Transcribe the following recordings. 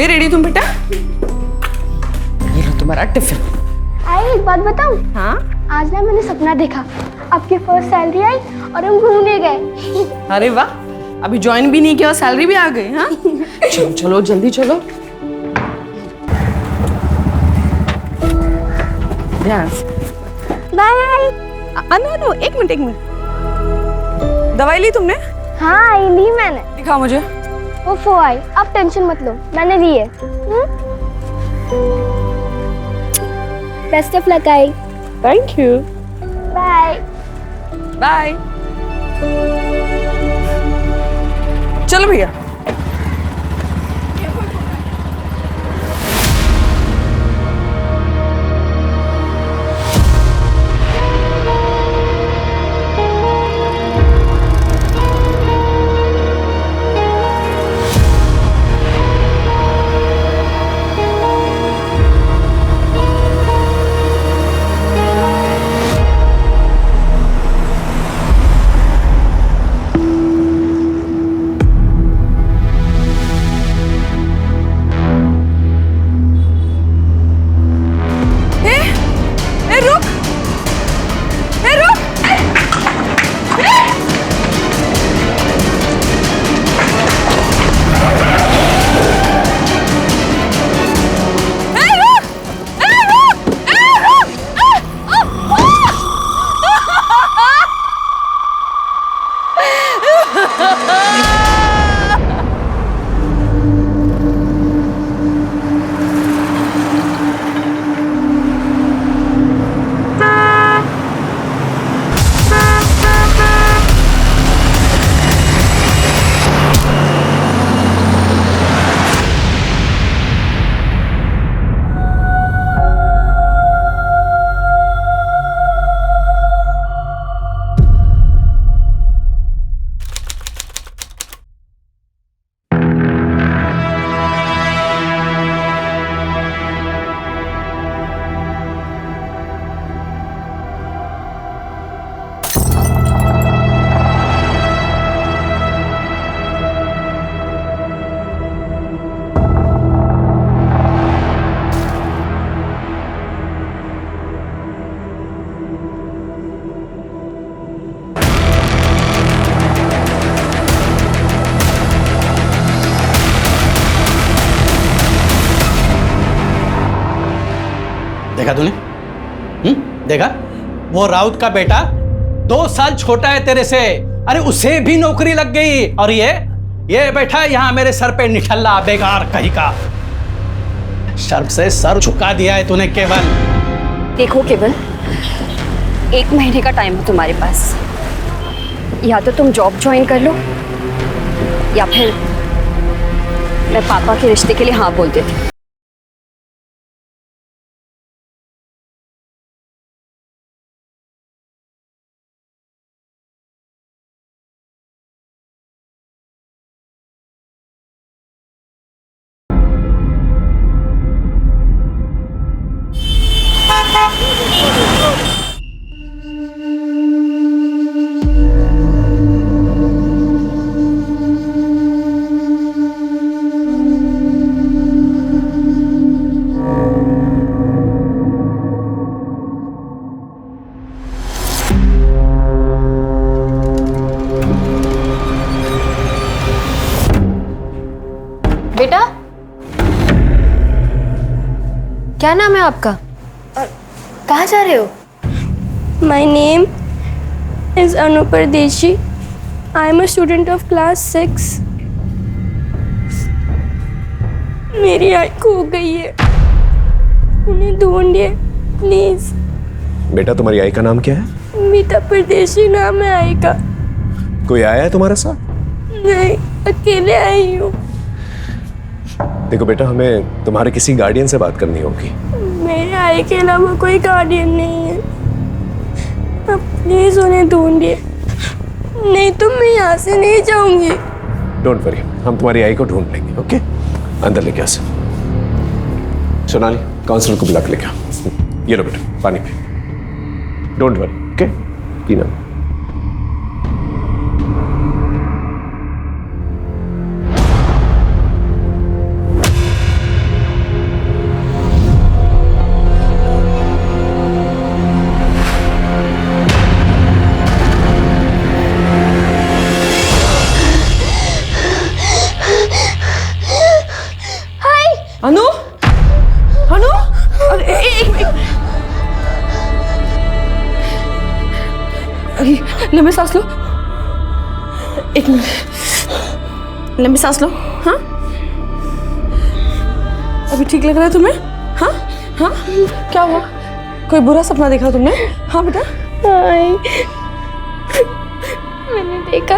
गई रेडी तुम बेटा? ये लो तुम्हारा टिफिन। आई एक बात बताऊं? हाँ? आज ना मैंने सपना देखा, आपकी फर्स्ट सैलरी आई और हम घूमने गए। अरे वाह, अभी ज्वाइन भी नहीं किया और सैलरी भी आ गई। हाँ चलो चलो जल्दी चलो। ध्यान से। बाय। नो एक मिनट। दवाई ली तुमने? हाँ ली मैंने। दिखाओ मुझे। वो आई, आप टेंशन मत लो, मैंने ली है। Best of luck I. Thank you. Bye bye. चलो भैया। देखा तूने? देखा? वो राउत का बेटा 2 साल छोटा है तेरे से, अरे उसे भी नौकरी लग गई, और ये बैठा यहाँ मेरे सर पे निठल्ला बेकार कहीं का। शर्म से सर झुका दिया है तूने केवल। देखो केवल, 1 महीने का टाइम है तुम्हारे पास, या तो तुम जॉब ज्वाइन कर लो या फिर मैं पापा के रिश्ते के लिए हाँ बोल देती हूँ। बेटा, क्या नाम है आपका और कहाँ जा रहे हो? My name is Anu Pardeshi. I am a student of class 6. मेरी आई खो गई है, उन्हें ढूंढिए प्लीज। बेटा तुम्हारी आई का नाम क्या है? मीता परदेशी नाम है आई का। कोई आया है तुम्हारे साथ? नहीं, अकेले आई हूँ। देखो बेटा, हमें तुम्हारे किसी गार्डियन से बात करनी होगी। मेरे आई के अलावा कोई गार्डियन नहीं है, आप प्लीज उन्हें ढूंढिए, नहीं तो मैं यहाँ से नहीं जाऊंगी। डोंट वरी, हम तुम्हारी आई को ढूंढ लेंगे। ओके, अंदर लेके आ। सोनाली, काउंसलर को बुला के लेके आ। ये लो बेटा, पानी पी। डोंट वरी, ओके, पीना। अरे लंबी सांस लो, एक मिनट, लंबी सांस लो। हाँ अभी ठीक लग रहा है तुम्हें? हाँ हाँ क्या हुआ? कोई बुरा सपना देखा तुमने? हाँ बेटा। आई, मैंने देखा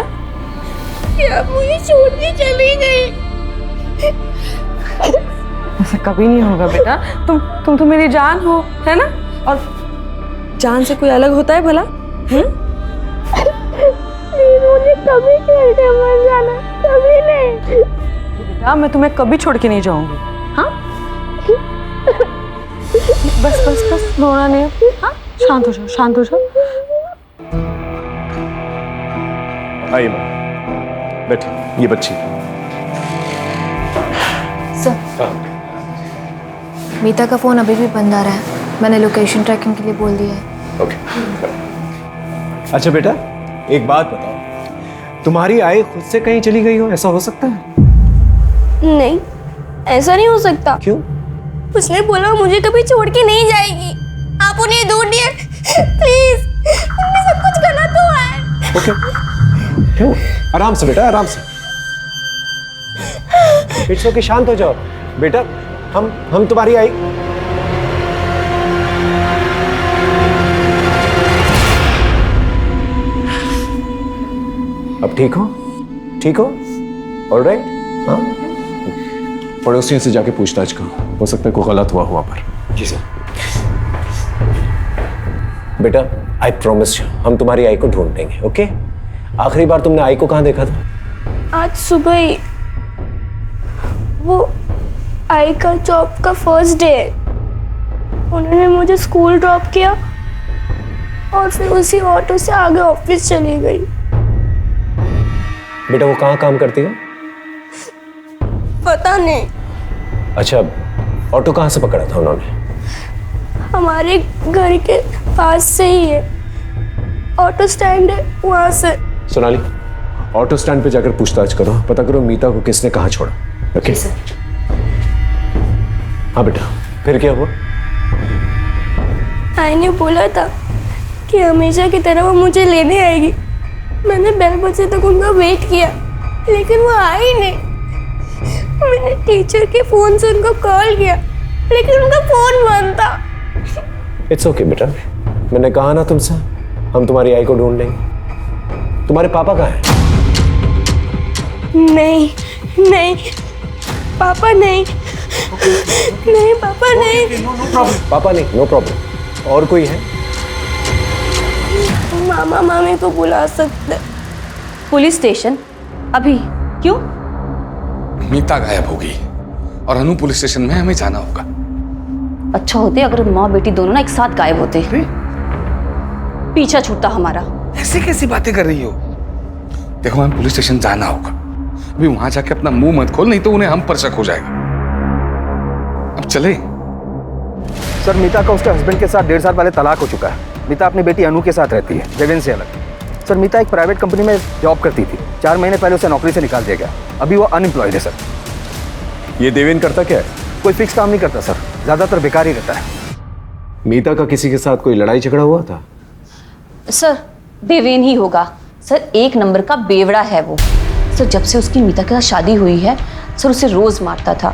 कि आप मुझे छोड़ के चली गई। ऐसा कभी नहीं होगा बेटा, तुम तो मेरी जान हो, है ना? और जान से कोई अलग होता है भला? मुझे कभी छोड़ के मत जाना, कभी नहीं। बेटा मैं तुम्हें कभी छोड़ के नहीं जाऊंगी। हाँ बस बस बस रोना नहीं। हाँ शांत हो जाओ, शांत हो जाओ। आइए मैम, बैठिए, ये बच्ची। सर मीता का फोन अभी भी बंद आ रहा है, मैंने लोकेशन ट्रैकिंग के लिए बोल दिया है। ओके। अच्छा बेटा, एक बात बताओ, तुम्हारी आई खुद से कहीं चली गई हो, ऐसा हो सकता है? नहीं, ऐसा नहीं हो सकता। क्यों? उसने बोला मुझे कभी छोड़ के नहीं जाएगी। आप उन्हें ढूंढिए प्लीज, उनमें सब कुछ गलत हुआ है। ओके, क्यों? आराम से बेटा, आराम से। इट्स ओके, शांत हो जाओ बेटा। हम तुम्हारी आई। अब ठीक हो? ठीक हो? ऑलराइट? हाँ, पड़ोसियों से जाके पूछताछ करो, हो सकता है कोई गलत हुआ वहां पर। जी सर। बेटा आई प्रॉमिस यू, हम तुम्हारी आई को ढूंढ लेंगे। ओके? आखिरी बार तुमने आई को कहाँ देखा था? आज सुबह ही। वो आई का जॉब का फर्स्ट डे है। उन्होंने मुझे स्कूल ड्रॉप किया और फिर उसी ऑटो से आगे ऑफिस चली गई। बेटा वो कहाँ काम करती है? पता नहीं। अच्छा, ऑटो कहाँ से पकड़ा था उन्होंने? हमारे घर के पास से ही है, ऑटो स्टैंड है वहां से। सोनाली, ऑटो स्टैंड पे जाकर पूछताछ करो, पता करो मीता को किसने कहाँ छोड़ा। ओके? हाँ बेटा, फिर क्या हुआ? आई ने बोला था कि हमेशा की तरह वो मुझे लेने आएगी। मैंने बेल बजे तक उनका वेट किया, लेकिन वो आई नहीं। मैंने टीचर के फोन से उनको कॉल किया, लेकिन उनका फोन बंद था। इट्स ओके बेटा, मैंने कहा ना तुमसे, हम तुम्हारी आई को ढूंढ लेंगे। तुम्हारे पापा कहाँ हैं? नहीं नहीं पापा नहीं, नहीं पापा नहीं। पापा नहीं, नो प्रॉब्लम। और कोई है? मामा मामी को बुला सकते। Police station? अभी? क्यों? मीता गायब होगी और अनु पुलिस स्टेशन में हमें जाना होगा। अच्छा होते अगर माँ बेटी दोनों ना एक साथ गायब होते, पीछा छूटता हमारा। ऐसे कैसी बातें कर रही हो? देखो हमें पुलिस स्टेशन जाना होगा, अभी वहां जाके अपना मुंह मत खोल, नहीं तो उन्हें हम पर शक हो जाएगा। अब चले। सर मीता का उसके हस्बैंड के साथ 1.5 साल पहले तलाक हो चुका है। मीता अपनी बेटी अनु के साथ रहती है, देवेन से अलग। सर मीता एक प्राइवेट कंपनी में जॉब करती थी, 4 महीने पहले उसे नौकरी से निकाल दिया गया। अभी वो अनएम्प्लॉयड है सर। ये देवेन करता क्या है? कोई फिक्स काम नहीं करता सर, ज्यादातर बेकार ही रहता है। मीता का किसी के साथ कोई लड़ाई झगड़ा हुआ था? सर देवेन ही होगा सर, 1 नंबर का बेवड़ा है वो सर। जब से उसकी मीता के साथ शादी हुई है सर, उसे रोज मारता था।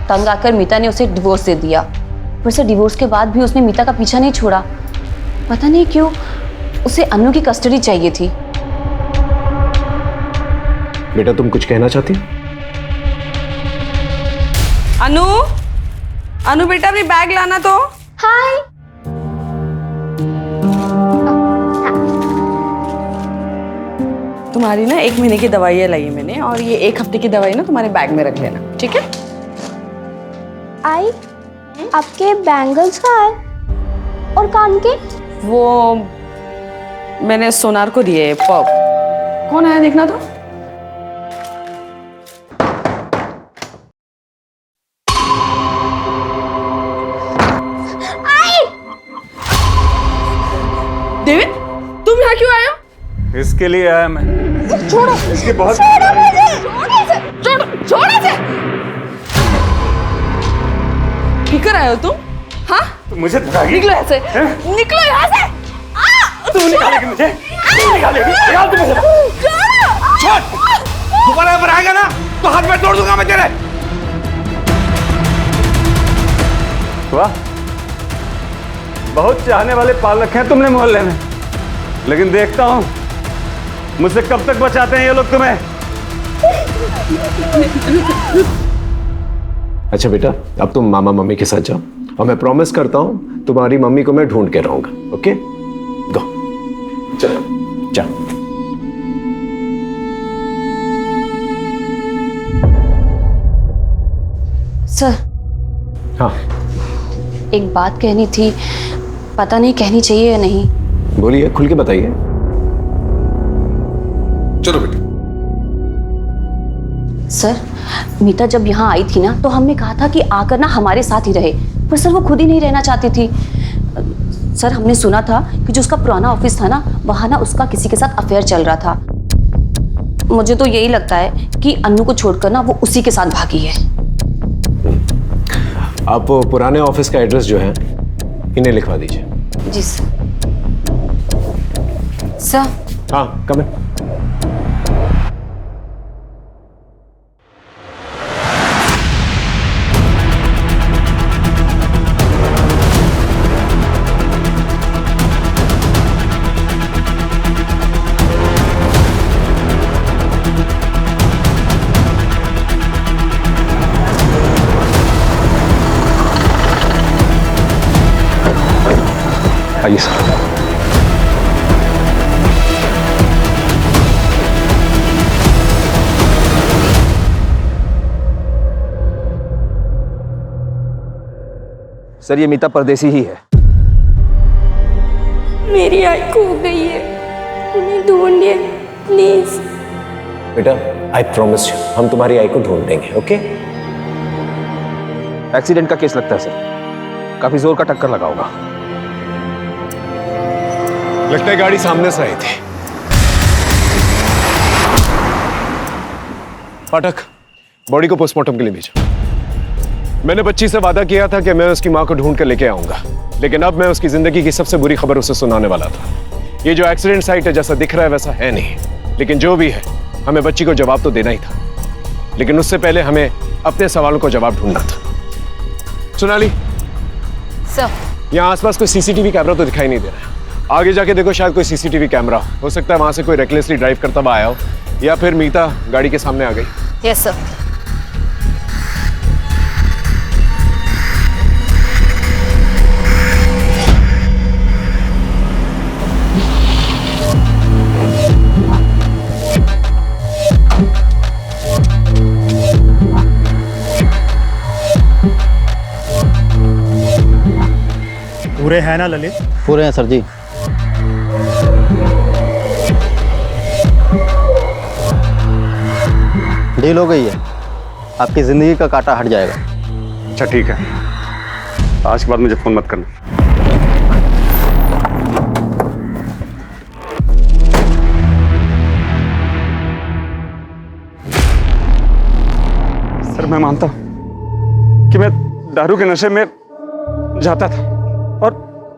तंग आकर मीता ने उसे डिवोर्स दे दिया, पर सर डिवोर्स के बाद भी उसने मीता का पीछा नहीं छोड़ा। पता नहीं क्यों उसे अनु की कस्टडी चाहिए थी। बेटा तुम कुछ कहना चाहती हो? अनु, अनु बेटा अपनी बैग लाना तो। हाय। तुम्हारी ना 1 महीने की दवाइयाँ लाई है मैंने, और ये 1 हफ्ते की दवाई ना तुम्हारे बैग में रख लेना, ठीक है? आई, आपके बैंगल्स कहाँ है और कान के? वो मैंने सोनार को दिए। पॉप कौन आया देखना तो। देविन, तुम यहाँ क्यों आए हो? इसके लिए आया मैं। छोड़ो, इसके बहुत छोड़ो, छोड़ो इसे। फिकर आए हो तुम? हाँ? मुझे धरागी? निकलो यहाँ से, निकलो यहाँ से। तू निकालेगी मुझे? दोबारा पर आएगा ना तो हाथ में तोड़ दूंगा मैं तेरे। वाह, बहुत चाहने वाले पाल रखे हैं तुमने मोहल्ले में, लेकिन देखता हूं मुझसे कब तक बचाते हैं ये लोग तुम्हें। अच्छा बेटा, अब तुम मामा मम्मी के साथ जाओ और मैं प्रॉमिस करता हूं तुम्हारी मम्मी को मैं ढूंढ के रहूंगा। ओके, गो, चलो जाओ। सर, हाँ एक बात कहनी थी, पता नहीं कहनी चाहिए या नहीं। बोलिए, खुल के बताइए। चलो बेटा। सर, मीता जब यहाँ आई थी ना तो हमने कहा था कि आकर ना हमारे साथ ही रहे, पर सर वो खुद ही नहीं रहना चाहती थी। सर, हमने सुना था कि जो उसका पुराना ऑफिस था ना, वहाँ ना उसका किसी के साथ अफेयर चल रहा था। मुझे तो यही लगता है कि अन्नू को छोड़कर ना वो उसी के साथ भागी है। आप पुराने ऑफिस का एड्रेस जो है इन्हें लिखवा दीजिए। जी सर। सर, हाँ, कम है। आइए सर। सर, ये मीता परदेसी ही है। मेरी आई खो गई है, उन्हें ढूंढिए प्लीज। बेटा, आई प्रॉमिस यू, हम तुम्हारी आई को ढूंढ देंगे। ओके? एक्सीडेंट का केस लगता है सर, काफी जोर का टक्कर लगा होगा। लगता है गाड़ी सामने से आई थी। पाठक, बॉडी को पोस्टमार्टम के लिए भेजा। मैंने बच्ची से वादा किया था कि मैं उसकी मां को ढूंढ कर लेके आऊंगा, लेकिन अब मैं उसकी जिंदगी की सबसे बुरी खबर उसे सुनाने वाला था। ये जो एक्सीडेंट साइट है, जैसा दिख रहा है वैसा है नहीं, लेकिन जो भी है हमें बच्ची को जवाब तो देना ही था, लेकिन उससे पहले हमें अपने सवालों को जवाब ढूंढना था। सोनाली सर, यहाँ आसपास कोई सीसीटीवी कैमरा तो दिखाई नहीं दे रहा है। आगे जाके देखो, शायद कोई सीसीटीवी कैमरा हो सकता है वहां से कोई रेकलेसली ड्राइव करता हुआ आया हो, या फिर मीता गाड़ी के सामने आ गई। Yes sir. पूरे हैं ना ललित? पूरे हैं सर जी। डील हो गई है, आपकी जिंदगी का कांटा हट जाएगा। अच्छा ठीक है, आज के बाद मुझे फोन मत करना। सर, मैं मानता हूं कि मैं दारू के नशे में जाता था और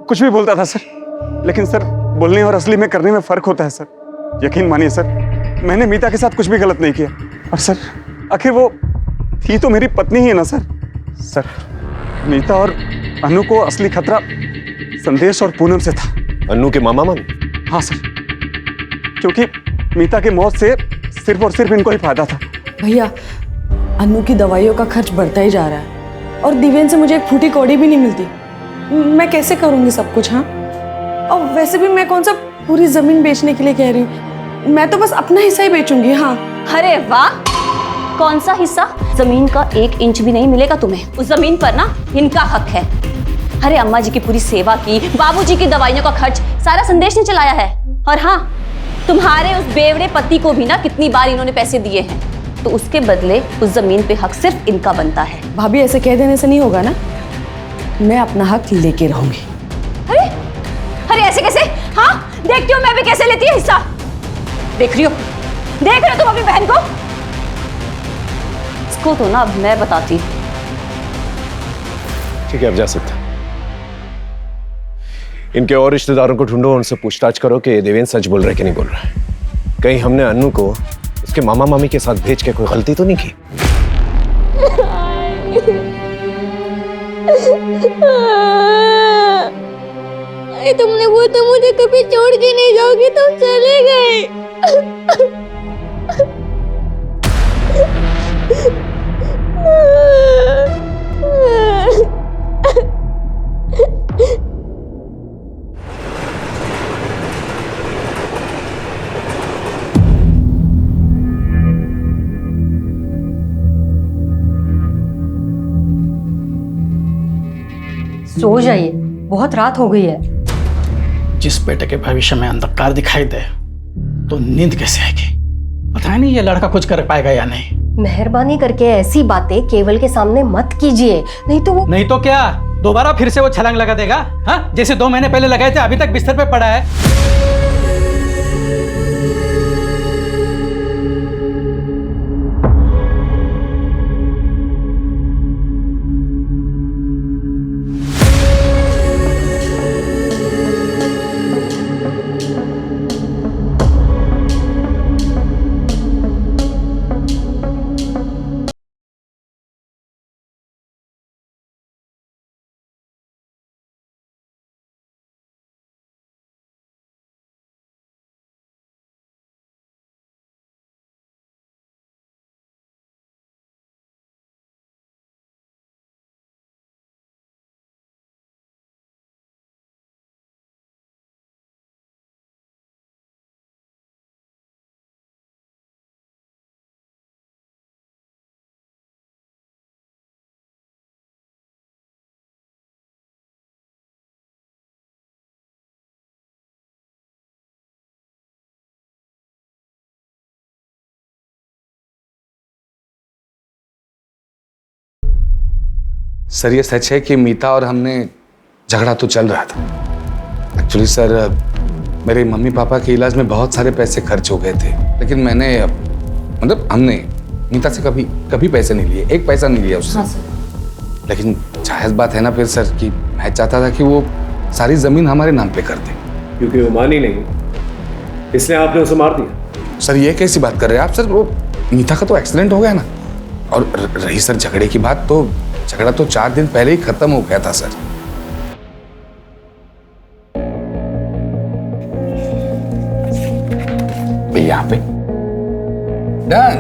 कुछ भी बोलता था सर, लेकिन सर बोलने और असली में करने में फर्क होता है सर। यकीन मानिए सर, मैंने मीता के साथ कुछ भी गलत नहीं किया, और सर आखिर वो थी तो मेरी पत्नी ही है ना सर। सर, मीता और अनु को असली खतरा संदेश और पूनम से था। अन्नू के मामा मन? हाँ सर, क्योंकि मीता की मौत से सिर्फ और सिर्फ इनको ही फायदा था। भैया, अन्नू की दवाइयों का खर्च बढ़ता ही जा रहा है और दिव्यन से मुझे एक फूटी कौड़ी भी नहीं मिलती। मैं कैसे करूंगी सब कुछ? हाँ, और वैसे भी मैं कौन सा पूरी जमीन बेचने के लिए कह रही हूँ, मैं तो बस अपना हिस्सा ही बेचूंगी। हाँ। अरे वाह, कौन सा हिस्सा? जमीन का 1 इंच भी नहीं मिलेगा तुम्हें। उस जमीन पर ना इनका हक है। अरे अम्मा जी की पूरी सेवा की, बाबूजी की दवाइयों का खर्च सारा संदेश ने चलाया है। और हाँ, तुम्हारे उस बेवड़े पति को भी ना कितनी बार इन्होंने पैसे दिए हैं, तो उसके बदले उस जमीन पे हक सिर्फ इनका बनता है। भाभी, ऐसे कह देने से नहीं होगा ना, मैं अपना हक लेके रहूंगी। अरे अरे ऐसे कैसे? हाँ, देखती हो मैं भी कैसे लेती है हिस्सा। देख रही हो तुम अपनी बहन को? इसको तो ना अब मैं बताती। ठीक है, अब जा सकते। इनके और रिश्तेदारों को ढूंढो, उनसे पूछताछ करो कि देवेंद्र सच बोल रहा है कि नहीं बोल रहा है। कहीं हमने अन्नू को उसके मामा मामी के साथ भेज के कोई गलती तो नहीं की? तुमने वो तो मुझे कभी छोड़ के नहीं जाओगे, तुम चले गए। सो जाइए, बहुत रात हो गई है। जिस बेटे के भविष्य में अंधकार दिखाई दे तो नींद कैसे आएगी? पता नहीं ये लड़का कुछ कर पाएगा या नहीं। मेहरबानी करके ऐसी बातें केवल के सामने मत कीजिए, नहीं तो वो नहीं तो क्या दोबारा फिर से वो छलांग लगा देगा? हाँ, जैसे 2 महीने पहले लगाए थे, अभी तक बिस्तर पे पड़ा है। सर ये सच है कि मीता और हमने झगड़ा तो चल रहा था। एक्चुअली सर मेरे मम्मी पापा के इलाज में बहुत सारे पैसे खर्च हो गए थे, लेकिन मैंने मतलब हमने मीता से कभी पैसे नहीं लिए, एक पैसा नहीं लिया उससे। हाँ सर। लेकिन जायज़ बात है ना फिर सर कि मैं चाहता था कि वो सारी ज़मीन हमारे नाम पे कर दे। क्योंकि वो मानी नहीं, इसलिए आपने उसे मार दिया। सर ये कैसी बात कर रहे हैं आप? सर वो मीता का तो एक्सीडेंट हो गया ना, और रही सर झगड़े की बात, तो झगड़ा तो 4 दिन पहले ही खत्म हो गया था सर। भाई यहाँ पे डन।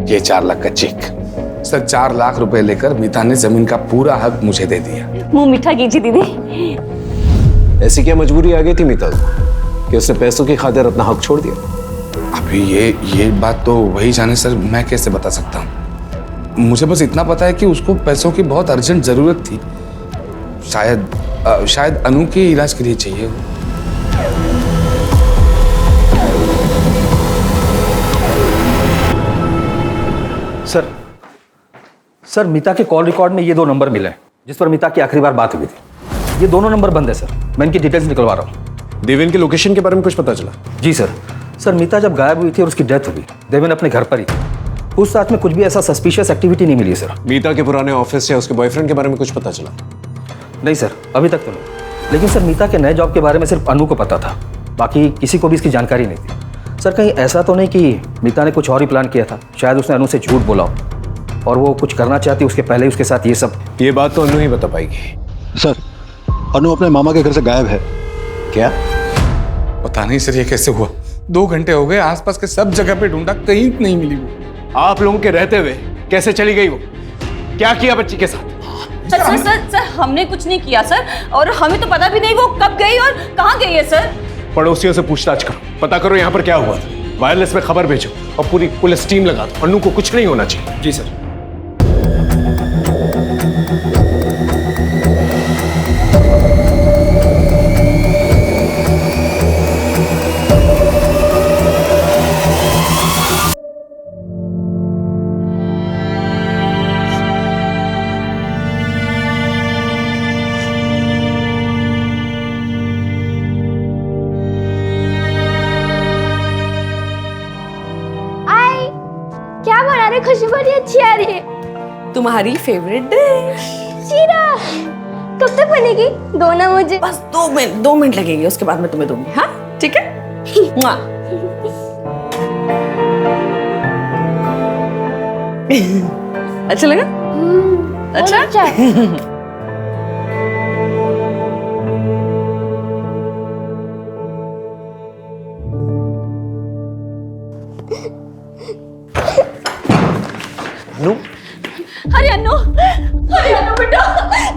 ये 4 लाख का चेक। सर 4 लाख रुपए लेकर मीता ने जमीन का पूरा हक मुझे दे दिया। मुंह मीठा कीजिए दीदी। ऐसी क्या मजबूरी आ गई थी मीता को कि उसने पैसों की खातिर अपना हक छोड़ दिया? अभी ये बात तो वही जाने सर, मैं कैसे बता सकता हूँ। मुझे बस इतना पता है कि उसको पैसों की बहुत अर्जेंट जरूरत थी। शायद अनु के इलाज के लिए चाहिए। सर मीता के कॉल रिकॉर्ड में ये 2 नंबर मिले हैं जिस पर मीता की आखिरी बार बात हुई थी। ये दोनों नंबर बंद है सर, मैं इनकी डिटेल्स निकलवा रहा हूँ। देवेन की लोकेशन के बारे में कुछ पता चला? जी सर। सर मीता जब गायब हुई थी और उसकी डेथ हुई, देवेन अपने घर पर ही थे। उस साथ में कुछ भी ऐसा सस्पिशियस एक्टिविटी नहीं मिली सर। मीता के पुराने ऑफिस या उसके बॉयफ्रेंड के बारे में कुछ पता चला? नहीं सर, अभी तक तो नहीं। लेकिन सर मीता के नए जॉब के बारे में सिर्फ अनु को पता था, बाकी किसी को भी इसकी जानकारी नहीं थी। सर कहीं ऐसा तो नहीं कि मीता ने कुछ और ही प्लान किया था? शायद उसने अनु से झूठ बोला हो और वो कुछ करना चाहती उसके पहले उसके साथ ये सब। ये बात तो अनु ही बता पाएगी। सर अनु अपने मामा के घर से गायब है। क्या? पता नहीं सर ये कैसे हुआ। 2 घंटे हो गए, आसपास के सब जगह पे ढूंढा, कहीं नहीं मिली वो। आप लोगों के रहते हुए कैसे चली गई वो? क्या किया बच्ची के साथ? सर हमने कुछ नहीं किया सर, और हमें तो पता भी नहीं वो कब गई और कहाँ गई है सर। पड़ोसियों से पूछताछ करो, पता करो यहाँ पर क्या हुआ था। वायरलेस में खबर भेजो और पूरी पुलिस टीम लगा दो। अनु को कुछ नहीं होना चाहिए। जी सर। खुशबू बड़ी अच्छी आ रही तुम्हारी फेवरेट डिश। शीरा कब तक बनेगी? दो ना मुझे। बस 2 मिनट लगेंगे, उसके बाद मैं तुम्हें दूंगी। हाँ ठीक है। मुआ। अच्छा लगा? अच्छा। अनु, अरे अन्नू बेटा,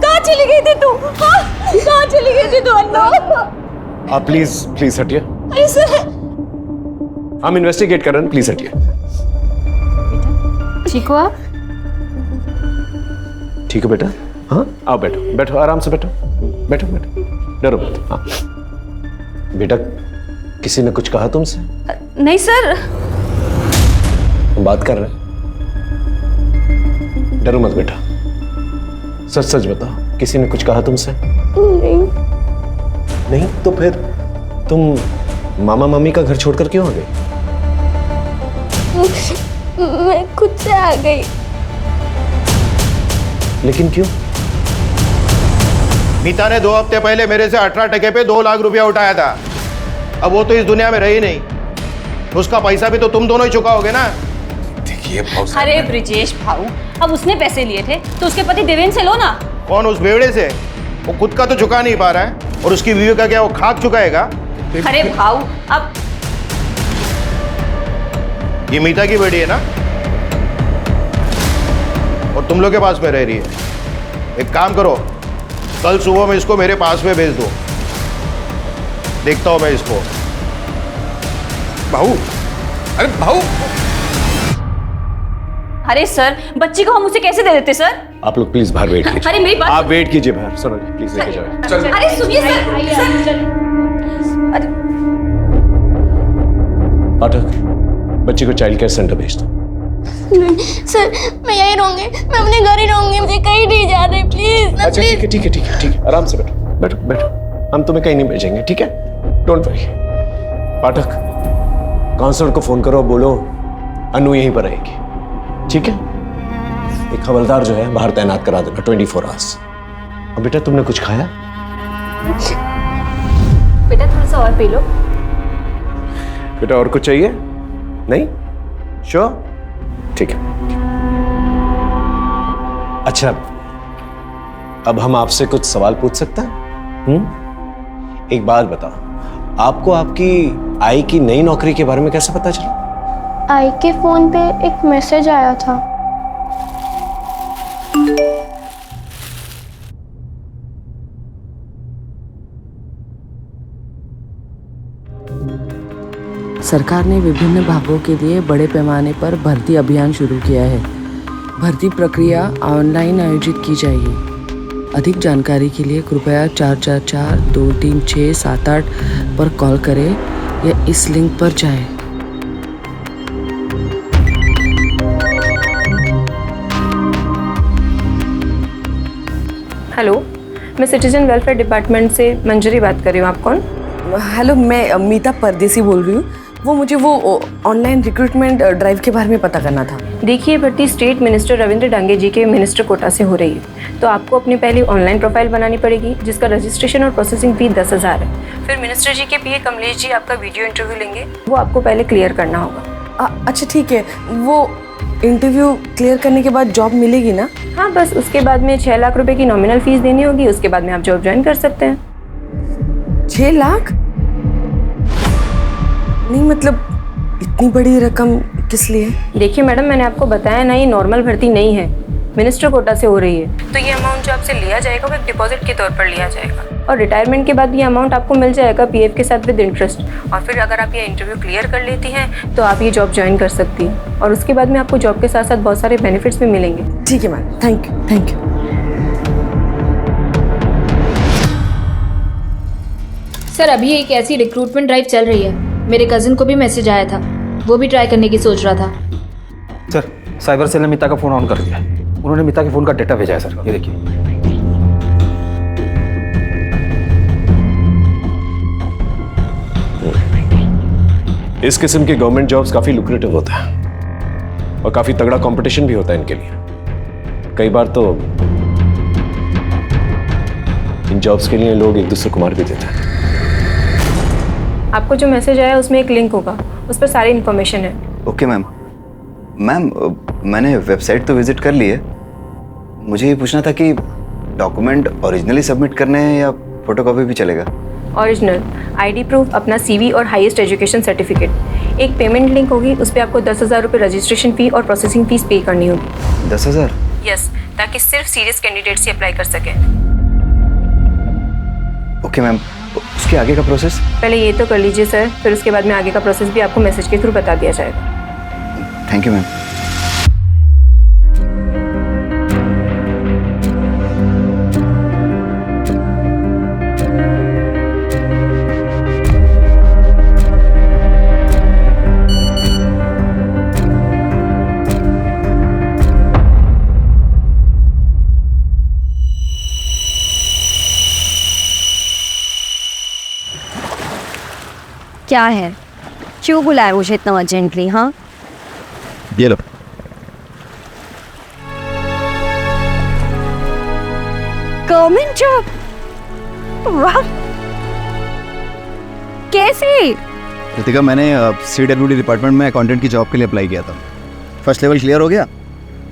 कहाँ चली गई थी तू? हाँ, कहाँ चली गई थी तू अन्नू? आप प्लीज प्लीज हटिए। अरे सर, हम इन्वेस्टिगेट कर रहे हैं, प्लीज हटिए। ठीक हो आप? ठीक है बेटा। हाँ आओ बैठो, बैठो आराम से बैठो, बैठो बैठो, डरो मत। हाँ बेटा, किसी ने कुछ कहा तुमसे? नहीं सर। हम बात कर रहे हैं, डरो मत बेटा, सच सच बताओ, किसी ने कुछ कहा तुमसे? नहीं। नहीं तो फिर तुम मामा मम्मी का घर छोड़कर क्यों आ गई? मैं खुद से आ गई। लेकिन क्यों? मीता ने 2 हफ्ते पहले मेरे से 18 टके पे 2 लाख रुपया उठाया था। अब वो तो इस दुनिया में रही नहीं, उसका पैसा भी तो तुम दोनों ही चुकाओगे ना। देखिए अरे ब्रिजेश भाऊ, अब उसने पैसे लिए थे तो उसके पति देवेंद्र से लो ना। कौन उस बेवड़े से? वो खुद का तो चुका नहीं पा रहा है, और उसकी बीवी का क्या वो खाक चुकाएगा? अरे भाऊ, अब ये मीता की बेटी है ना, और तुम लोग के पास में रह रही है। एक काम करो, कल सुबह में इसको मेरे पास में भेज दो, देखता हूं मैं इसको। भाऊ, अरे भाऊ, अरे सर, बच्ची को हम उसे कैसे दे देते सर? आप लोग प्लीज बाहर वेट कीजिए। अरे मेरी बात, आप वेट कीजिए बाहर, सुनो प्लीज लेके जाओ। अरे सुनिए सर। अरे पाठक, बच्ची को चाइल्ड केयर सेंटर भेज दो। सर मैं यहीं रहूंगी, मैं अपने घर ही रहूंगी, मुझे कहीं नहीं जाना है प्लीज। अच्छा ठीक है ठीक है ठीक है ठीक है, आराम से बैठो बैठो बैठो, हम तुम्हें कहीं नहीं भेजेंगे, ठीक है? Don't worry. पाठक, काउंसलर को फोन करो, बोलो अनु यहीं पर रहेगी, ठीक है? एक हवलदार जो है बाहर तैनात करा देना 24 आवर्स। अब बेटा तुमने कुछ खाया? बेटा थोड़ा सा और पी लो। बेटा और कुछ चाहिए? नहीं? श्योर? ठीक है। अच्छा, अब हम आपसे कुछ सवाल पूछ सकते हैं? एक बात बताओ, आपको आपकी आई की नई नौकरी के बारे में कैसे पता चला? आई के फोन पे एक मैसेज आया था। सरकार ने विभिन्न विभागों के लिए बड़े पैमाने पर भर्ती अभियान शुरू किया है। भर्ती प्रक्रिया ऑनलाइन आयोजित की जाएगी। अधिक जानकारी के लिए कृपया 444-236-78 पर कॉल करें या इस लिंक पर जाएं। हेलो, मैं सिटीजन वेलफेयर डिपार्टमेंट से मंजरी बात कर रही हूँ। आप कौन? हेलो, मैं मीता परदेसी बोल रही हूँ। मुझे वो ऑनलाइन रिक्रूटमेंट ड्राइव के बारे में पता करना था। देखिए, भर्ती स्टेट मिनिस्टर रविंद्र डांगे जी के मिनिस्टर कोटा से हो रही है, तो आपको अपनी पहली ऑनलाइन प्रोफाइल बनानी पड़ेगी, जिसका रजिस्ट्रेशन और प्रोसेसिंग फी 10,000 है। फिर मिनिस्टर जी के पीए कमलेश जी आपका वीडियो इंटरव्यू लेंगे, वो आपको पहले क्लियर करना होगा। अच्छा ठीक है, वो इंटरव्यू क्लियर करने के बाद जॉब मिलेगी ना? हाँ, बस उसके बाद में 6 लाख रुपए की नॉमिनल फीस देनी होगी। उसके बाद में आप जॉब ज्वाइन कर सकते हैं। 6 लाख? नहीं मतलब इतनी बड़ी रकम किस लिए? देखिए मैडम, मैंने आपको बताया ना, ये नॉर्मल भर्ती नहीं है, मिनिस्टर कोटा से हो रही है। तो ये अमाउंट जो आपसे लिया जाएगा वो एक डिपॉजिट के तौर पर लिया जाएगा, और रिटायरमेंट के बाद ये अमाउंट आपको मिल जाएगा पीएफ के साथ विद इंटरेस्ट। और फिर अगर आप ये इंटरव्यू क्लियर कर लेती हैं तो आप ये जॉब ज्वाइन कर सकती हैं, और उसके बाद में आपको जॉब के साथ साथ बहुत सारे बेनिफिट्स भी मिलेंगे। ठीक है ma'am, thank you thank you. Sir, अभी एक ऐसी रिक्रूटमेंट ड्राइव चल रही है, मेरे कजिन को भी मैसेज आया था, वो भी ट्राई करने की सोच रहा था। सर, साइबर सेल ने मीता का फोन ऑन कर दिया है। उन्होंने मीता के फोन का डेटा भेजा है सर, ये देखिए। इस किस्म के गवर्नमेंट जॉब्स काफी लुक्रेटिव होता है और काफी तगड़ा कंपटीशन भी होता है इनके लिए। कई बार तो इन जॉब्स के लिए लोग एक दूसरे को मार भी देते हैं। आपको जो मैसेज आया उसमें एक लिंक होगा, उस पर सारी इन्फॉर्मेशन है। Okay ma'am. मैम मैंने वेबसाइट तो विजिट कर ली है। मुझे ये पूछना था कि डॉक्यूमेंट ओरिजिनली सबमिट करने हैं या फोटोकॉपी भी चलेगा? ओरिजिनल, आईडी प्रूफ, अपना सीवी और हाईएस्ट एजुकेशन सर्टिफिकेट। एक पेमेंट लिंक होगी, उस पर आपको 10,000 रुपये रजिस्ट्रेशन फ़ी और प्रोसेसिंग फ़ीस पे करनी होगी। 10,000? यस, ताकि सिर्फ सीरियस कैंडिडेट से अप्लाई कर सकें। ओके मैम, उसके आगे का प्रोसेस? पहले ये तो कर लीजिए सर, फिर उसके बाद में आगे का प्रोसेस भी आपको मैसेज के थ्रू बता दिया जाएगा। Thank you ma'am. क्या है, क्यों बुलाया मुझे इतना अर्जेंटली? हाँ, ये लो। Government job? वाह, कैसे? रितिका, मैंने CWD डिपार्टमेंट में अकाउंटेंट की जॉब के लिए अप्लाई किया था। फर्स्ट लेवल क्लियर हो गया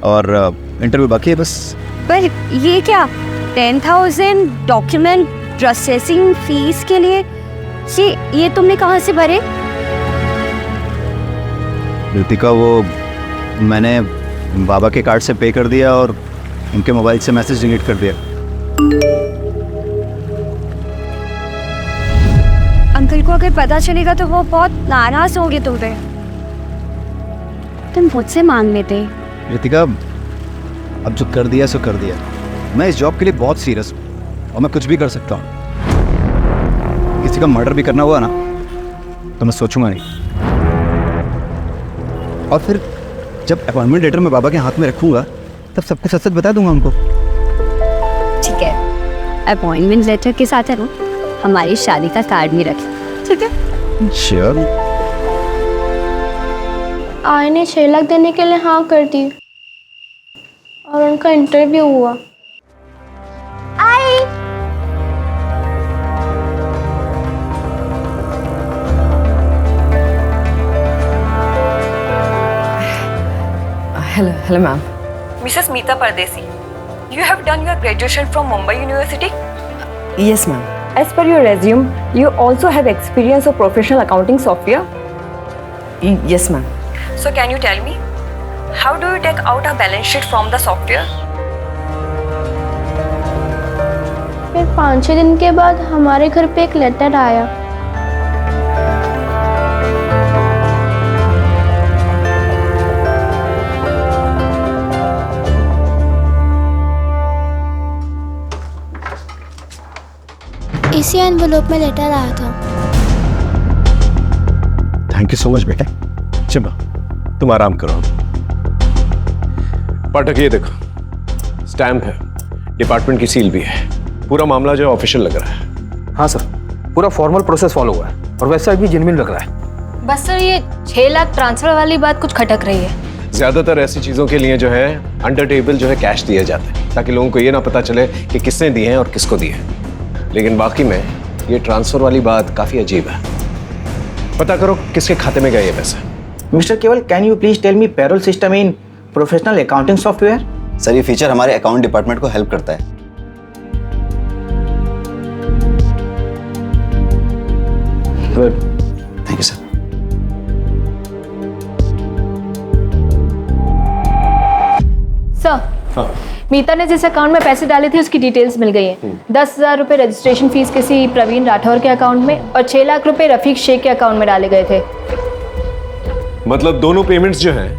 और इंटरव्यू बाकी है बस। पर ये क्या, 10,000 डॉक्यूमेंट प्रोसेसिंग फीस के लिए? ये तुमने कहाँ से भरे? रितिका, वो मैंने बाबा के कार्ड से पे कर दिया और उनके मोबाइल से मैसेज डिलीट कर दिया। अंकल को अगर पता चलेगा तो वो बहुत नाराज होंगे तुम पे। तुम मुझसे मांग लेते। रितिका, अब जो कर दिया सो कर दिया। मैं इस जॉब के लिए बहुत सीरियस हूँ और मैं कुछ भी कर सकता हूँ। किसी का मर्डर भी करना हुआ ना तो मैं सोचूंगा नहीं। और फिर जब अपॉइंटमेंट लेटर मैं बाबा के हाथ में रखूंगा तब सब कुछ सच बता दूंगा उनको। ठीक है, अपॉइंटमेंट लेटर के साथ है ना हमारी शादी का कार्ड भी रखें, ठीक है? श्योर। आय ने 6 लाख देने के लिए हाँ कर दी और उनका इंटरव्यू हुआ। Hello ma'am. मिसेस मीता परदेसी, you have done your graduation from Mumbai University? Yes ma'am. As per your resume, you also have experience of professional accounting software. Yes ma'am. So can you tell me, how do you take out a balance sheet from the software? फिर 5-6 दिन के बाद हमारे घर पे एक letter आया। इसी एनवेलोप में लेटर आया था। थैंक यू सो मच बेटा। चिंबा, तुम आराम करो। पाठक, ये देखो, स्टैम्प है, डिपार्टमेंट की सील भी है। पूरा मामला जो है ऑफिशियल लग रहा है। हाँ सर, पूरा फॉर्मल प्रोसेस फॉलो हुआ है और वेबसाइट भी जेन्युइन लग रहा है। बस सर, ये 6 लाख ट्रांसफर वाली बात कुछ खटक रही है। ज्यादातर ऐसी चीजों के लिए जो है अंडर टेबल जो है कैश दिए जाते हैं ताकि लोगों को ये ना पता चले कि किसने दिए हैं और किसको दिए हैं। लेकिन बाकी में ये ट्रांसफर वाली बात काफी अजीब है। पता करो किसके खाते में गए ये पैसे। Mister Keval, can you please tell me payroll system in professional accounting software? Sir, ये फीचर हमारे अकाउंट डिपार्टमेंट को हेल्प करता है। Good, thank you sir. Sir, Meeta ने जिस अकाउंट में पैसे डाले थे उसकी डिटेल्स मिल गई हैं। 10,000 रुपये रजिस्ट्रेशन फीस किसी प्रवीण राठौर के अकाउंट में और 6 लाख रुपए रफीक शेख के अकाउंट में डाले गए थे। मतलब दोनों पेमेंट्स जो हैं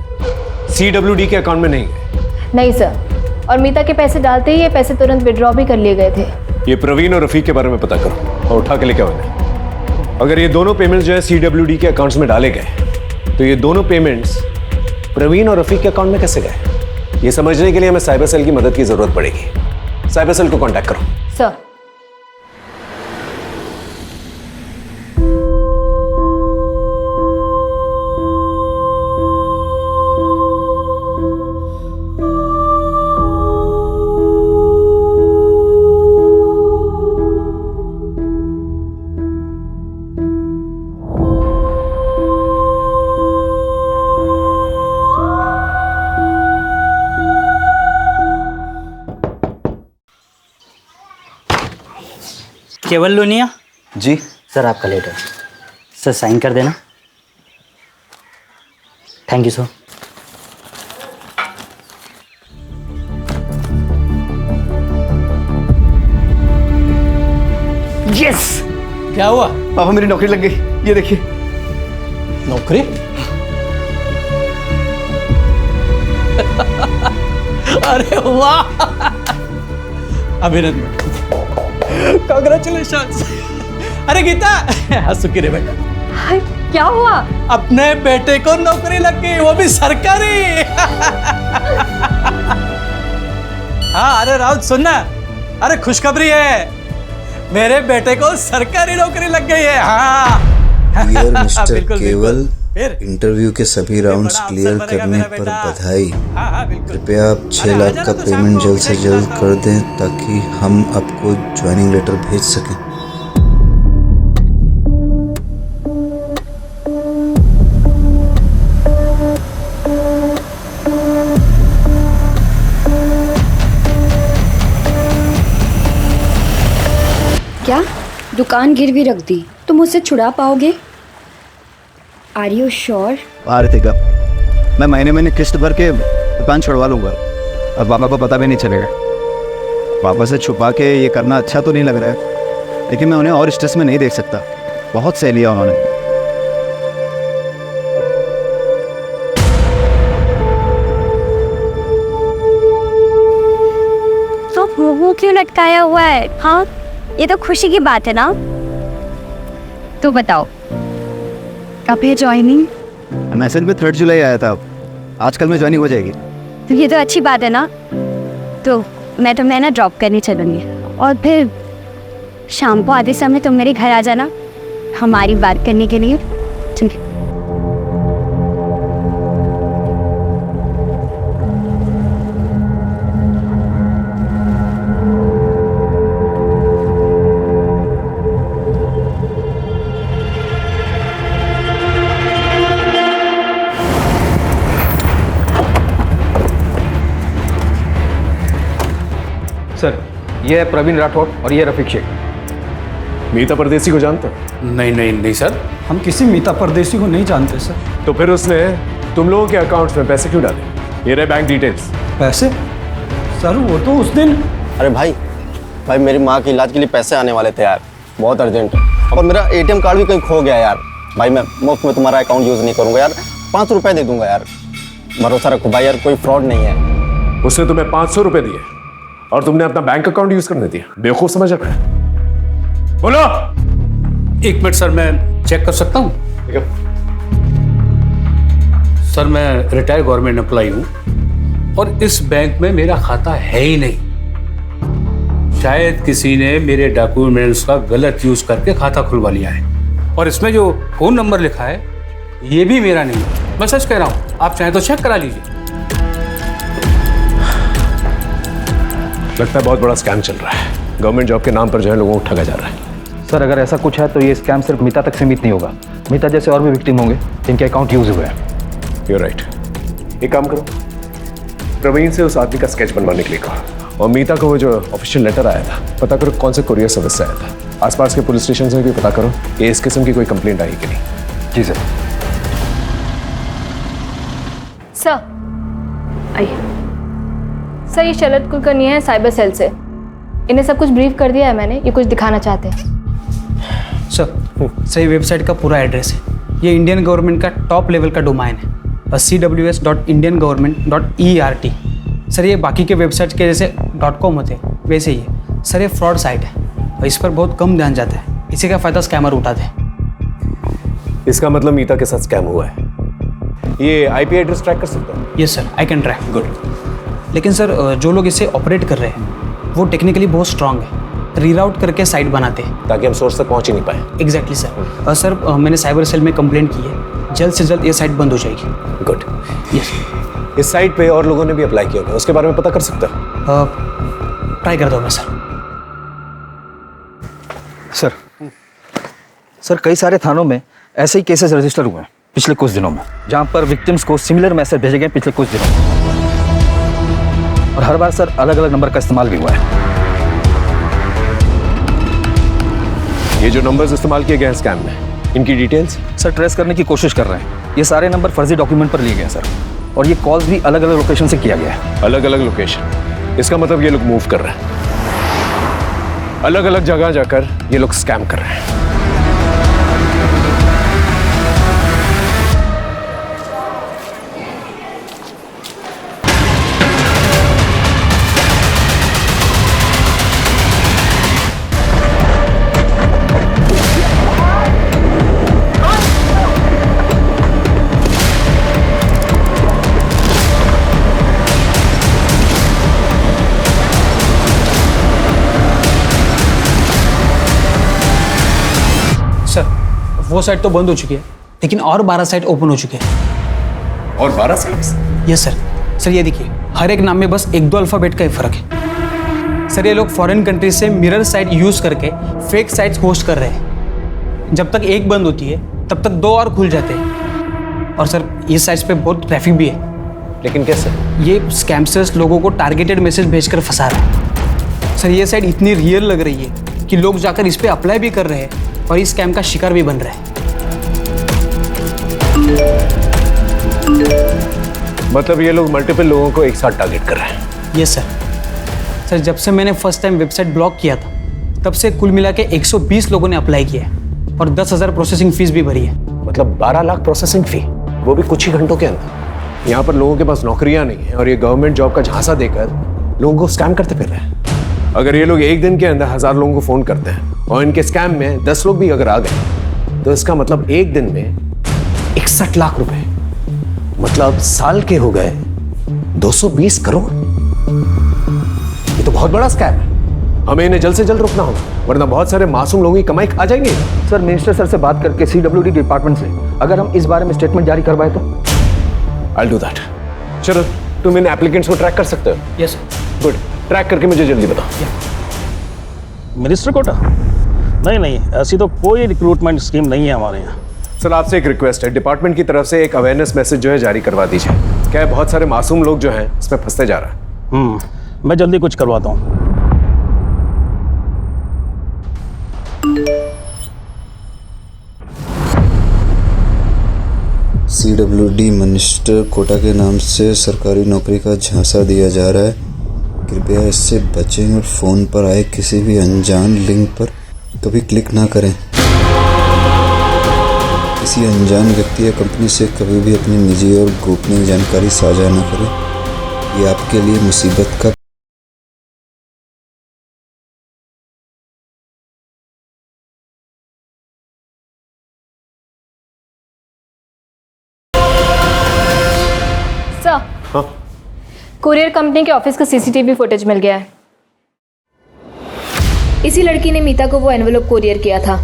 CWD के अकाउंट में नहीं गए? नहीं सर, और मीता के पैसे डालते ही ये पैसे तुरंत विड्रॉ भी कर लिए गए थे। ये प्रवीण और रफीक के बारे में पता करो और उठा के लेके आओ। अगर ये दोनों पेमेंट्स जो है CWD के अकाउंट्स में डाले गए तो ये दोनों पेमेंट्स प्रवीण और रफीक के अकाउंट में कैसे गए? ये समझने के लिए हमें साइबर सेल की मदद की जरूरत पड़ेगी। साइबर सेल को कांटेक्ट करो। सर, केवल लोनिया जी सर, आपका लेटर सर, साइन कर देना। Thank you sir. यस। क्या हुआ? पापा मेरी नौकरी लग गई, ये देखिए। नौकरी? अरे वाह, अभिनंदन, कांग्रेचुलेशंस। अरे गीता, सुखी रे बेटा। क्या हुआ? अपने बेटे को नौकरी लग गई, वो भी सरकारी। हाँ, अरे राउत सुनना, अरे खुशखबरी है, मेरे बेटे को सरकारी नौकरी लग गई है। हाँ डियर मिस्टर बिल्कुल, केवल, फिर? इंटरव्यू के सभी राउंड्स क्लियर करने पर बधाई। कृपया आप 6 लाख का पेमेंट जल्द से जल्द कर दें ताकि हम आपको ज्वाइनिंग लेटर भेज सकें। क्या दुकान गिरवी रख दी तो मुझसे छुड़ा पाओगे? Are you sure? आरतिका, मैं महीने किस्त भर के दुकान छुड़वा लूंगा। अब पापा को पता भी नहीं चलेगा। पापा से छुपा के ये करना अच्छा तो नहीं लग रहा है, लेकिन मैं उन्हें और स्ट्रेस में नहीं देख सकता। बहुत सह लिया उन्होंने। तो मुंह क्यों लटकाया हुआ है? हाँ, ये तो खुशी की बात है ना। तो बताओ कब है ज्वाइनिंग? मैसेज में 3 जुलाई आया था, आजकल में ज्वाइनिंग हो जाएगी। तो ये तो अच्छी बात है ना। तो मैं तुम्हें ना ड्रॉप करने चलूँगी और फिर शाम को आधे समय तुम मेरे घर आ जाना हमारी बात करने के लिए। ठीक है? सर, ये है प्रवीण राठौर और ये रफीक शेख। मीता परदेसी को जानते हो? नहीं सर, हम किसी मीता परदेसी को नहीं जानते सर। तो फिर उसने तुम लोगों के अकाउंट्स में पैसे क्यों डाले? ये रहे बैंक डिटेल्स। पैसे? सर वो तो उस दिन। अरे भाई मेरी माँ के इलाज के लिए पैसे आने वाले थे यार, बहुत अर्जेंट है। और मेरा ATM कार्ड भी कहीं खो गया यार। भाई मैं मुफ्त में तुम्हारा अकाउंट यूज़ नहीं करूँगा यार, 5 रुपये दे दूंगा यार। भरोसा रखो भाई यार, कोई फ्रॉड नहीं है। उसने तुम्हें 500 रुपये दिए और तुमने अपना बैंक अकाउंट यूज करने दिया? बेवकूफ समझ रहा है? बोलो। 1 मिनट सर, मैं चेक कर सकता हूँ? सर मैं रिटायर्ड गवर्नमेंट एम्प्लॉय हूँ और इस बैंक में मेरा खाता है ही नहीं। शायद किसी ने मेरे डॉक्यूमेंट्स का गलत यूज करके खाता खुलवा लिया है और इसमें जो फोन नंबर लिखा है ये भी मेरा नहीं है। मैं सच कह रहा हूँ, आप चाहें तो चेक करा लीजिए। लगता है बहुत बड़ा स्कैम चल रहा है। गवर्नमेंट जॉब के नाम पर जो है लोगों को ठगा जा रहा है। सर, अगर ऐसा कुछ है तो ये स्कैम सिर्फ मीता तक सीमित नहीं होगा। मीता जैसे और भी विक्टिम होंगे जिनके अकाउंट यूज हुए हैं। You're right. एक काम करो, प्रवीण से उस आदमी का स्केच बनवाने के लिए कहो और मीता को वो जो ऑफिशियल लेटर आया था पता करो कौन से कुरियर सर्विस से आया था। आसपास के पुलिस स्टेशन से भी पता करो कि इस किस्म की कोई कंप्लेंट आई कि नहीं। जी सर। सर आइए। सर ये शरद कुलकर्णी है साइबर सेल से। इन्हें सब कुछ ब्रीफ कर दिया है मैंने, ये कुछ दिखाना चाहते हैं। सर ये वेबसाइट का पूरा एड्रेस है। ये इंडियन गवर्नमेंट का टॉप लेवल का डोमाइन है, cws.indiangovernment.ert। सर ये बाकी के वेबसाइट के जैसे .com होते हैं वैसे ही है। सर ये फ्रॉड साइट है और इस पर बहुत कम ध्यान जाता है। इसी का फ़ायदा स्कैमर उठाते हैं। इसका मतलब मीता के साथ स्कैम हुआ है। ये IP एड्रेस ट्रैक कर सकता है? Yes sir, I can track. Good. लेकिन सर जो लोग इसे ऑपरेट कर रहे हैं वो टेक्निकली बहुत स्ट्रांग है, रीराउट करके साइट बनाते हैं ताकि हम सोर्स तक पहुंच ही नहीं पाए। Exactly sir. सर मैंने साइबर सेल में कंप्लेंट की है, जल्द से जल्द ये साइट बंद हो जाएगी। गुड। यस। इस साइट पे और लोगों ने भी अप्लाई किया होगा, उसके बारे में पता कर सकता है? ट्राई करता हूँ मैं सर। सर कई सारे थानों में ऐसे ही केसेस रजिस्टर हुए हैं पिछले कुछ दिनों में, जहां पर विक्टिम्स को सिमिलर मैसेज भेजे गए पिछले कुछ दिनों में। और हर बार सर अलग अलग नंबर का इस्तेमाल भी हुआ है। ये जो नंबर्स इस्तेमाल किए गए हैं स्कैम में, इनकी डिटेल्स सर ट्रेस करने की कोशिश कर रहे हैं। ये सारे नंबर फर्जी डॉक्यूमेंट पर लिए गए हैं सर, और ये कॉल्स भी अलग अलग लोकेशन से किया गया है। अलग अलग लोकेशन, इसका मतलब ये लोग मूव कर रहे हैं, अलग अलग जगह जाकर ये लोग स्कैम कर रहे हैं। सर वो साइट तो बंद हो चुकी है, लेकिन और 12 साइट ओपन हो चुके हैं। और 12 साइट्स? Yes sir. सर ये देखिए, हर एक नाम में बस 1-2 अल्फ़ाबेट का ही फर्क है। सर ये लोग फॉरेन कंट्रीज से मिरर साइट यूज़ करके फेक साइट्स होस्ट कर रहे हैं। जब तक एक बंद होती है तब तक 2 और खुल जाते हैं। और सर ये साइट्स पे बहुत ट्रैफिक भी है। लेकिन कैसे? ये स्कैमस्टर्स लोगों को टारगेटेड मैसेज भेजकर फंसा रहे हैं। सर ये साइट इतनी रियल लग रही है कि लोग जाकर इस पर अप्लाई भी कर रहे हैं और इस स्कैम का शिकार भी बन रहे हैं। मतलब ये लोग मल्टीपल लोगों को एक साथ टारगेट कर रहे हैं? Yes sir. सर जब से मैंने फर्स्ट टाइम वेबसाइट ब्लॉक किया था तब से कुल मिला के 120 लोगों ने अप्लाई किया है और 10,000 प्रोसेसिंग फीस भी भरी है। मतलब 12 लाख प्रोसेसिंग फी, वो भी कुछ ही घंटों के अंदर। यहाँ पर लोगों के पास नौकरियां नहीं है और ये गवर्नमेंट जॉब का झांसा देकर लोगों को स्कैम करते फिर रहे हैं। अगर ये लोग एक दिन के अंदर 1000 लोगों को फोन करते हैं और इनके स्कैम में 10 लोग भी अगर आ गए तो इसका मतलब एक दिन में 61 लाख रुपए, मतलब साल के हो गए 220 करोड़। ये तो बहुत बड़ा स्कैम है। हमें इन्हें जल्द से जल्द रोकना होगा, वरना बहुत सारे मासूम लोगों की कमाई खा जाएंगे। सर मिनिस्टर सर से बात करके CWD डिपार्टमेंट से अगर हम इस बारे में स्टेटमेंट जारी करवाए तो? I'll do that. चलो तुम इन एप्लीकेंट्स को ट्रैक कर सकते हो? यस गुड, ट्रैक करके मुझे जल्दी बताओ। मिनिस्टर कोटा? नहीं, ऐसी तो कोई रिक्रूटमेंट स्कीम नहीं है हमारे यहाँ। सर आपसे एक रिक्वेस्ट है, डिपार्टमेंट की तरफ से एक अवेयरनेस मैसेज जो है जारी करवा दीजिए। क्या है, बहुत सारे मासूम लोग जो हैं इसमें फंसते जा रहा है। मैं जल्दी कुछ करवाता हूँ। CWD मिनिस्टर कोटा के नाम से सरकारी नौकरी का झांसा दिया जा रहा है। कृपया इससे बचें और फ़ोन पर आए किसी भी अनजान लिंक पर कभी क्लिक ना करें। किसी अनजान व्यक्ति या कंपनी से कभी भी अपनी निजी और गोपनीय जानकारी साझा न करें। ये आपके लिए मुसीबत का सर, कुरियर कंपनी के ऑफिस का CCTV फुटेज मिल गया है। इसी लड़की ने मीता को वो एनवेलप कुरियर किया था।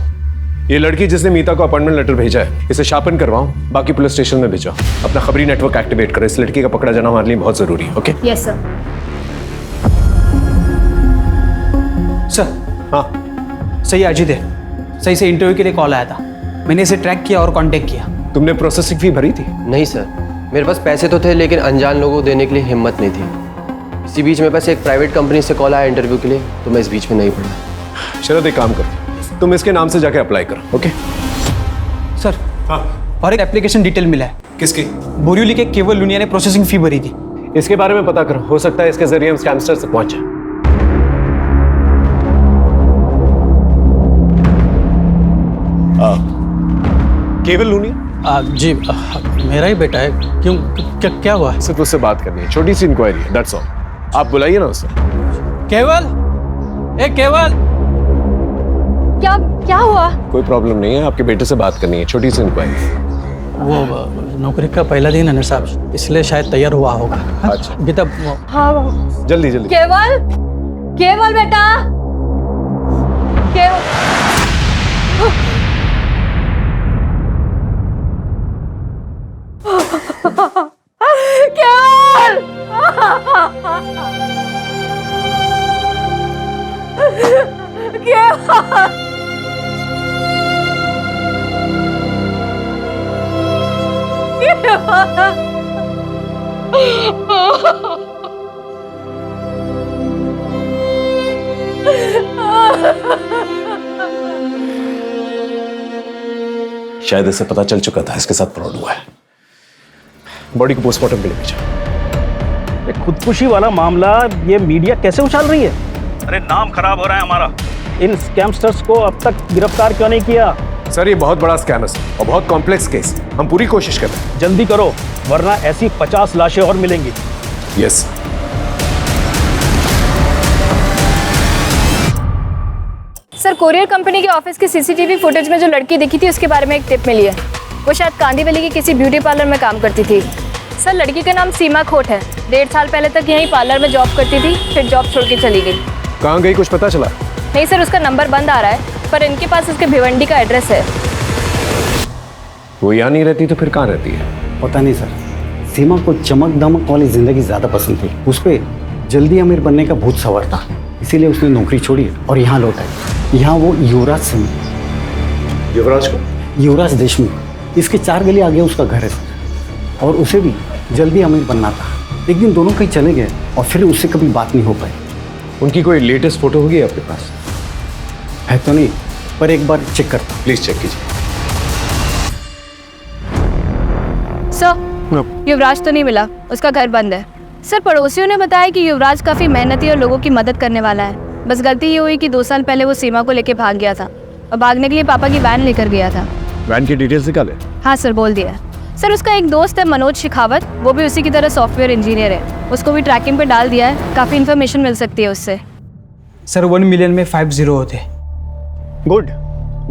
ये लड़की जिसने मीता को अपॉइंटमेंट लेटर भेजा है, इसे शार्पन करवाओ, बाकी पुलिस स्टेशन में भेजो। अपना खबरी नेटवर्क एक्टिवेट करो। इस लड़की का पकड़ा जाना हमारे लिए बहुत जरूरी है। ओके? Yes sir. सर हाँ सही अजीत है, सही से इंटरव्यू के लिए कॉल आया था। मैंने इसे ट्रैक किया और कांटेक्ट किया। तुमने प्रोसेसिंग फी भरी थी? नहीं सर, मेरे पास पैसे तो थे लेकिन अनजान लोगों को देने के लिए हिम्मत नहीं थी। इसी बीच मेरे पास एक प्राइवेट कंपनी से कॉल आया इंटरव्यू के लिए, तो मैं इस बीच में नहीं पड़ा। शरद एक काम करो, तुम इसके नाम से जाके अप्लाई करो। Okay sir? हाँ। और एक एप्लीकेशन डिटेल मिला है। किसकी? बोरिवली के केवल लुनिया ने प्रोसेसिंग फी भरी थी। इसके बारे में पता करो, हो सकता है इसके जरिए हम स्कैमस्टर तक पहुंच जाए। केवल लूनिया? जी मेरा ही बेटा है। क्यों, क्या हुआ है? सिर्फ उससे बात करनी है, छोटी सी इंक्वायरी है, दैट्स ऑल। आप बुलाइए ना उसे। केवल, ए केवल, क्या हुआ? कोई प्रॉब्लम नहीं है, आपके बेटे से बात करनी है, छोटी सी इंक्वायरी। वो नौकरी का पहला दिन है ना साहब, इसलिए शायद तैयार हुआ होगा। अच्छा बेटा। हाँ जल्दी जल्दी। केवल बेटा, शायद इसे पता चल चुका था इसके साथ फ्रॉड हुआ है। बॉडी को पोस्टमार्टम के लिए भेजा। खुदकुशी वाला मामला ये मीडिया कैसे उछाल रही है? अरे नाम खराब हो रहा है हमारा। इन स्कैमस्टर्स को अब तक गिरफ्तार क्यों नहीं किया? सर ये बहुत बड़ा स्कैम है और बहुत कॉम्प्लेक्स केस, हम पूरी कोशिश कर रहे हैं। जल्दी करो वरना ऐसी 50 लाशें और मिलेंगी। यस। सर कोरियर कंपनी के ऑफिस की सीसीटीवी फुटेज में जो लड़की दिखी थी उसके बारे में एक टिप मिली है। वो शायद कांदीवली की किसी ब्यूटी पार्लर में काम करती थी। सर लड़की का नाम सीमा खोट है। 1.5 साल पहले तक यहीं पार्लर में जॉब करती थी, फिर जॉब छोड़ के चली गई। कहाँ गई कुछ पता चला? नहीं सर, उसका नंबर बंद आ रहा है, पर इनके पास उसके भिवंडी का एड्रेस है। वो यहाँ नहीं रहती तो फिर कहाँ रहती है? पता नहीं सर, सीमा को चमक दमक वाली जिंदगी ज़्यादा पसंद थी। उस पर जल्दी अमीर बनने का भूत सवार था, इसीलिए उसने नौकरी छोड़ी और यहाँ लौट आई। यहाँ वो युवराज सिंह। युवराज को? युवराज देशमुख। इसके 4 गली आगे उसका घर है सर, और उसे भी जल्दी अमीर बनना था। एक दिन दोनों कहीं चले गए और फिर उससे कभी बात नहीं हो पाई। उनकी कोई लेटेस्ट फोटो होगी आपके पास? है तो नहीं, पर एक बार चेक करता। प्लीज चेक कीजिए। सर युवराज तो नहीं मिला, उसका घर बंद है। सर पड़ोसियों ने बताया कि युवराज काफ़ी मेहनती और लोगों की मदद करने वाला है। बस गलती ये हुई कि 2 साल पहले वो सीमा को लेके भाग गया था और भागने के लिए पापा की वैन लेकर गया था। वैन की डिटेल्स निकाले? हाँ सर, बोल दिया। सर उसका एक दोस्त है मनोज शेखावत, वो भी उसी की तरह सॉफ्टवेयर इंजीनियर है। उसको भी ट्रैकिंग पे डाल दिया है, काफ़ी इन्फॉर्मेशन मिल सकती है उससे। सर 1 मिलियन में 50 होते। Good,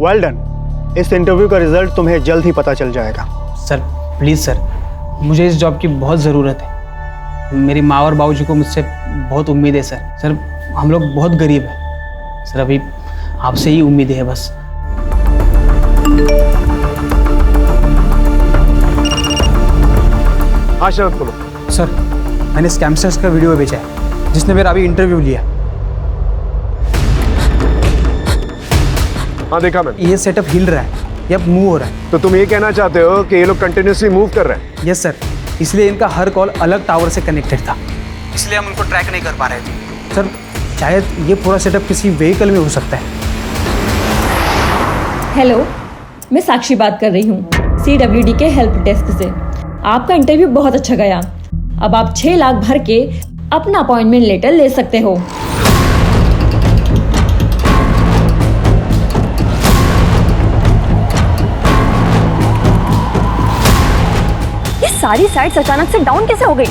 well done. इस इंटरव्यू का रिजल्ट तुम्हें जल्द ही पता चल जाएगा। सर प्लीज़ सर, मुझे इस जॉब की बहुत ज़रूरत है। मेरी माँ और बाबूजी को मुझसे बहुत उम्मीद है सर। सर हम लोग बहुत गरीब हैं सर, अभी आपसे ही उम्मीद है बस। हाँ शरद बोलो। सर मैंने स्कैमस्टर्स का वीडियो भेजा है जिसने मेरा अभी इंटरव्यू लिया। हाँ देखा मैंने। ये सेटअप हिल रहा है, ये अब मूव हो रहा है। तो तुम ये कहना चाहते हो कि ये लोग कंटिन्यूसली मूव कर रहे हैं? यस सर, इसलिए इनका हर कॉल अलग टावर से कनेक्टेड था, इसलिए हम उनको ट्रैक नहीं कर पा रहे थे। सर शायद ये पूरा सेटअप किसी व्हीकल में हो सकता है। हेलो, मैं साक्षी बात कर रही हूँ CWD के हेल्प डेस्क से। आपका इंटरव्यू बहुत अच्छा गया। अब आप 6 लाख भर के अपना अपॉइंटमेंट लेटर ले सकते हो। ये सारी साइट्स अचानक से डाउन कैसे हो गई?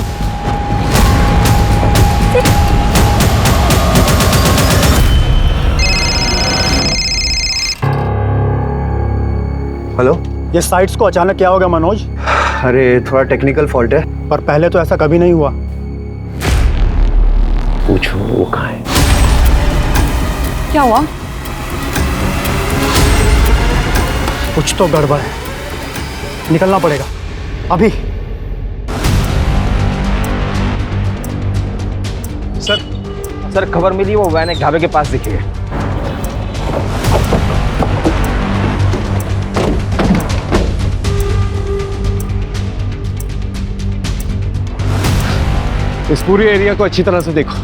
हेलो, ये साइट्स को अचानक क्या हो गया मनोज? अरे थोड़ा टेक्निकल फॉल्ट है। पर पहले तो ऐसा कभी नहीं हुआ। पूछो वो कहाँ है? क्या हुआ? कुछ तो गड़बड़ है, निकलना पड़ेगा अभी। सर खबर मिली, वो वैन एक ढाबे के पास दिखी है। इस पूरी एरिया को अच्छी तरह से देखो,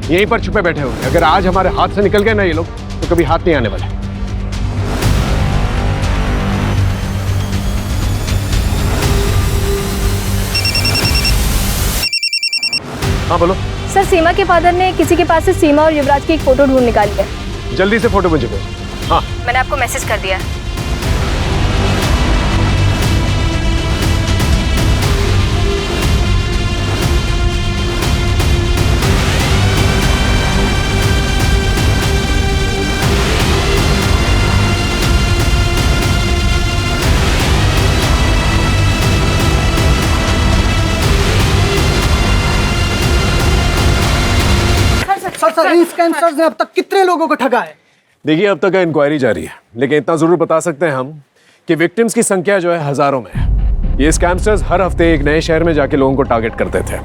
यहीं पर छुपे बैठे होंगे। अगर आज हमारे हाथ से निकल गए ना ये लोग, तो कभी हाथ नहीं आने वाले। हाँ बोलो। सर सीमा के फादर ने किसी के पास से सीमा और युवराज की एक फ़ोटो ढूंढ निकाली है। जल्दी से फोटो मुझे भेजो। हाँ मैंने आपको मैसेज कर दिया है। सर इन स्कैमस्टर्स ने अब तक कितने लोगों को ठगा है? देखिए अब तक इंक्वायरी जारी है, लेकिन इतना जरूर बता सकते हैं हम कि विक्टिम्स की संख्या जो है हजारों में है। ये स्कैमस्टर्स हर हफ्ते एक नए शहर में जाके लोगों को टारगेट करते थे।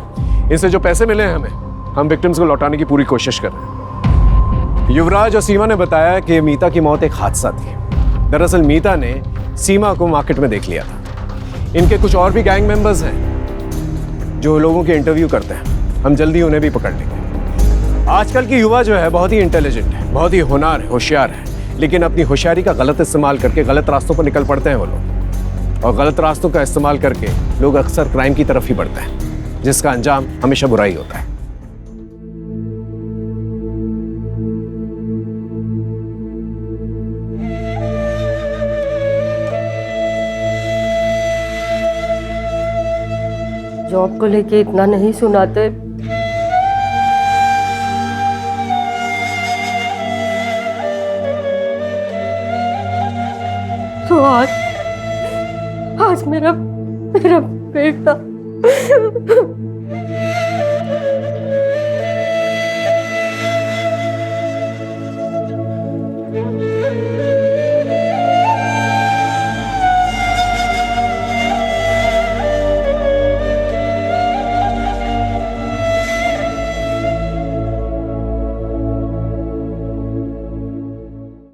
इनसे जो पैसे मिले हैं हमें, हम विक्टिम्स को लौटाने की पूरी कोशिश कर रहे हैं। युवराज और सीमा ने बताया कि मीता की मौत एक हादसा थी। दरअसल मीता ने सीमा को मार्केट में देख लिया था। इनके कुछ और भी गैंग मेंबर्स हैं जो लोगों के इंटरव्यू करते हैं। हम जल्दी उन्हें भी पकड़ लेंगे। आजकल की युवा जो है बहुत ही इंटेलिजेंट है, बहुत ही होनहार है, होशियार है, लेकिन अपनी होशियारी का गलत इस्तेमाल करके गलत रास्तों पर निकल पड़ते हैं वो लोग। और गलत रास्तों का इस्तेमाल करके लोग अक्सर क्राइम की तरफ ही बढ़ते हैं, जिसका अंजाम हमेशा बुरा ही होता है। जॉब को लेके इतना नहीं सुनाते। तो आज मेरा बेटा